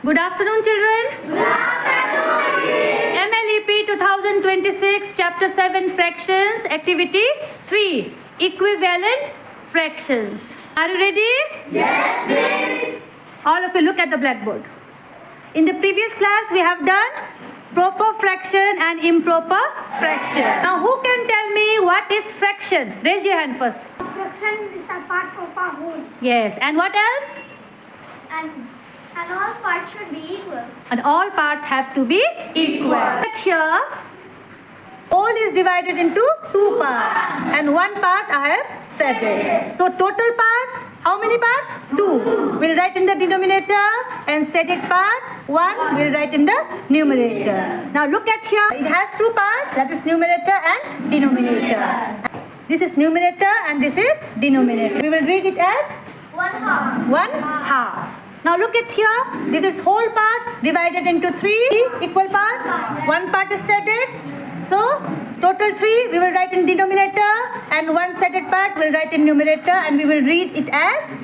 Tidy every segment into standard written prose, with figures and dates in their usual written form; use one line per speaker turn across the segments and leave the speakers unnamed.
Good afternoon, children. Good afternoon. MLEP 2026, Chapter 7, Fractions, Activity 3, Equivalent Fractions. Are you ready?
Yes, miss.
All of you look at the blackboard. In the previous class, we have done proper fraction and improper fraction. Now, who can tell me what is fraction? Raise your hand first.
Fraction is a part of a whole,
Yes, and what else?
and all parts should be equal.
And all parts have to be equal. But here, whole is divided into two parts, and one part I have said it. So total parts, how many parts? Two. We'll write in the denominator, and set it part, one we'll write in the numerator. Now look at here, it has two parts, that is numerator and denominator. This is numerator and this is denominator. We will read it as
1/2.
1/2. Now look at here, this is whole part divided into three equal parts. One part is shaded. So total 3 we will write in denominator, and one shaded part we'll write in numerator, and we will read it as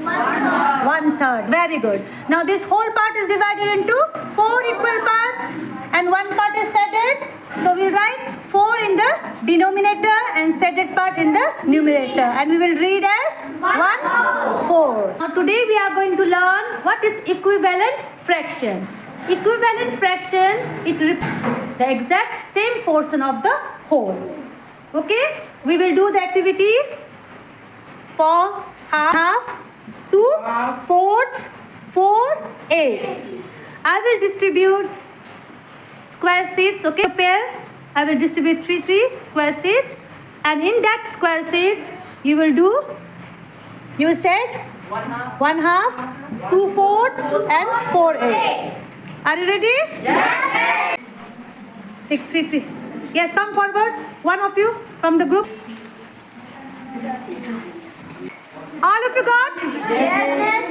1/3.
1/3. Very good. Now this whole part is divided into 4 equal parts, and one part is shaded. So we'll write 4 in the denominator and shaded part in the numerator, and we will read as 1/4. Now today we are going to learn what is equivalent fraction. Equivalent fraction, it represents the exact same portion of the whole. Okay? We will do the activity for half, 2 fourths, 4 eighths. I will distribute square sheets. Okay, pair. I will distribute 3 square sheets, and in that square sheets you will do. You said 1/2, 2 fourths, and 4 eighths. Are you ready? Yes. Pick 3. Yes, come forward. One of you from the group. All of you got?
Yes, miss.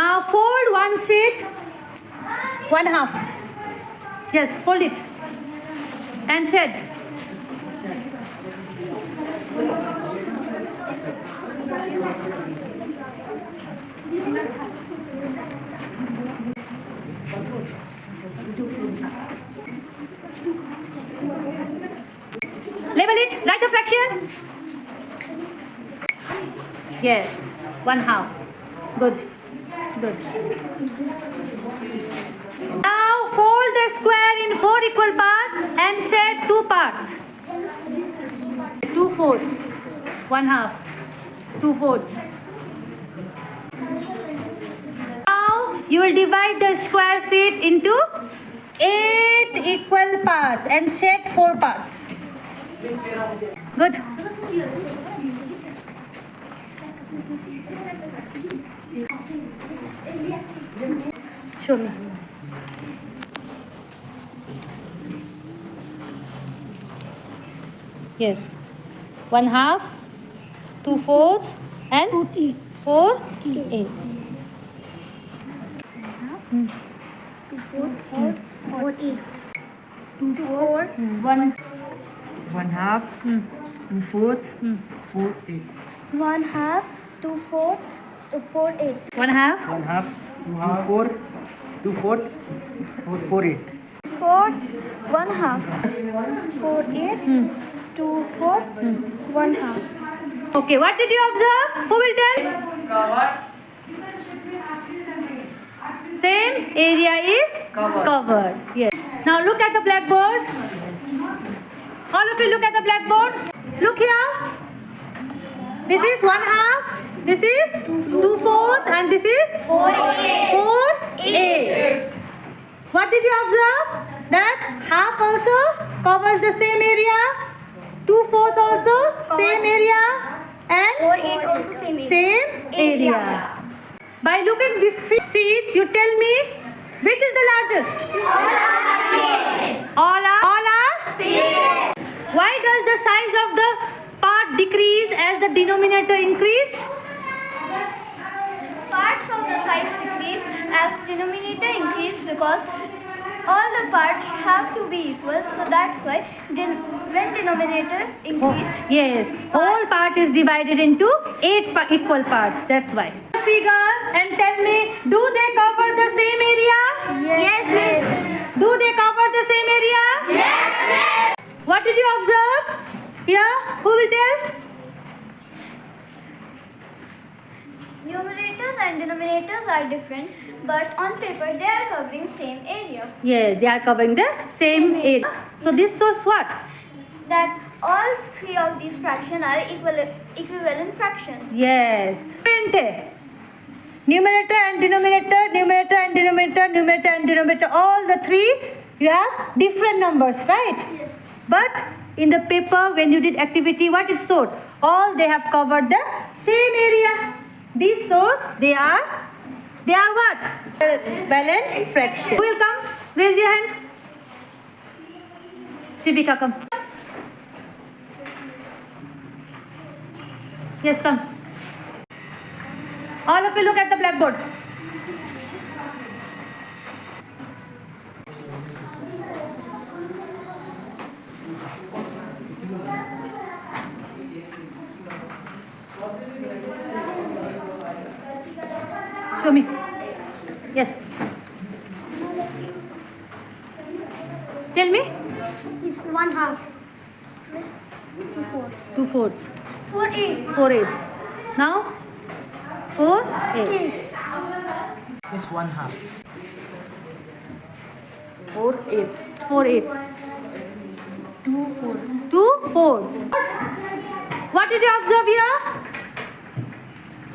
Now fold one sheet, 1/2. Yes, fold it. And shed. Label it. Write the fraction. Yes, 1/2. Good. Now fold the square in 4 equal parts and shed 2 parts. 2 fourths, 1/2, 2 fourths. Now you will divide the square sheet into 8 equal parts and shed 4 parts. Good. Show me. Yes. 1/2, 2 fourths, and 4 eighths.
2 4 4 8. 2 4 1
1/2, 2 4, 4 8.
1/2, 2 4 to 4 8.
1/2.
1/2, 2 4, 2 4, 4 8.
4 1/2. 4 8. 2 4 1/2.
Okay, what did you observe? Who will tell? Same area is covered. Yes. Now look at the blackboard. All of you look at the blackboard. Look here. This is 1/2. This is 2 fourths, and this is
4 8.
4 8. What did you observe? That half also covers the same area. 2 fourths also same area, and
4 8 also same area.
same area. By looking these 3 sheets, you tell me which is the largest. All are
Same.
Why does the size of the part decrease as the denominator increase?
Parts of the size decrease as denominator increase because all the parts have to be equal. So that's why when denominator increase,
Yes, whole part is divided into 8 equal parts. That's why. figure and tell me, do they cover the same area?
Yes, miss.
Do they cover the same area?
Yes, miss.
What did you observe? Here, who will tell?
Numerators and denominators are different, but on paper they are covering same area.
Yes, they are covering the same area. So this shows what?
That all three of these fractions are equivalent fractions.
Yes. Print. Numerator and denominator, numerator and denominator, numerator and denominator, all the three, you have different numbers, right?
Yes.
But in the paper, when you did activity, what it showed? All they have covered the same area. These shows they are what? Valent fraction. Who will come? Raise your hand. Shivika, come. Yes, come. All of you look at the blackboard. Show me. Yes. Tell me.
It's 1/2. Yes.
2/4.
4 8.
4/8. Now 4/8.
Is 1/2. 4/8.
4/8.
2/4.
2/4. What did you observe here?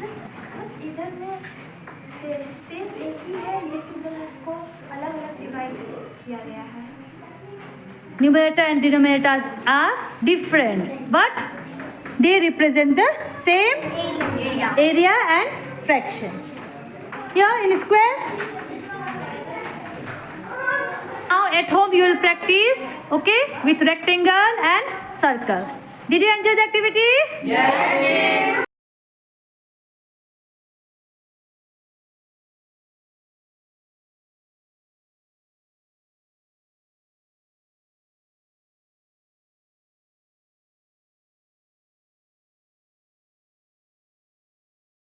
बस इधर में same एक ही है, लेकिन बस इसको अलग अलग डिवाइड किया गया है.
Numerator and denominators are different, but they represent the same area and fraction. Here in square. Now at home you will practice, okay, with rectangle and circle. Did you enjoy the activity?
Yes.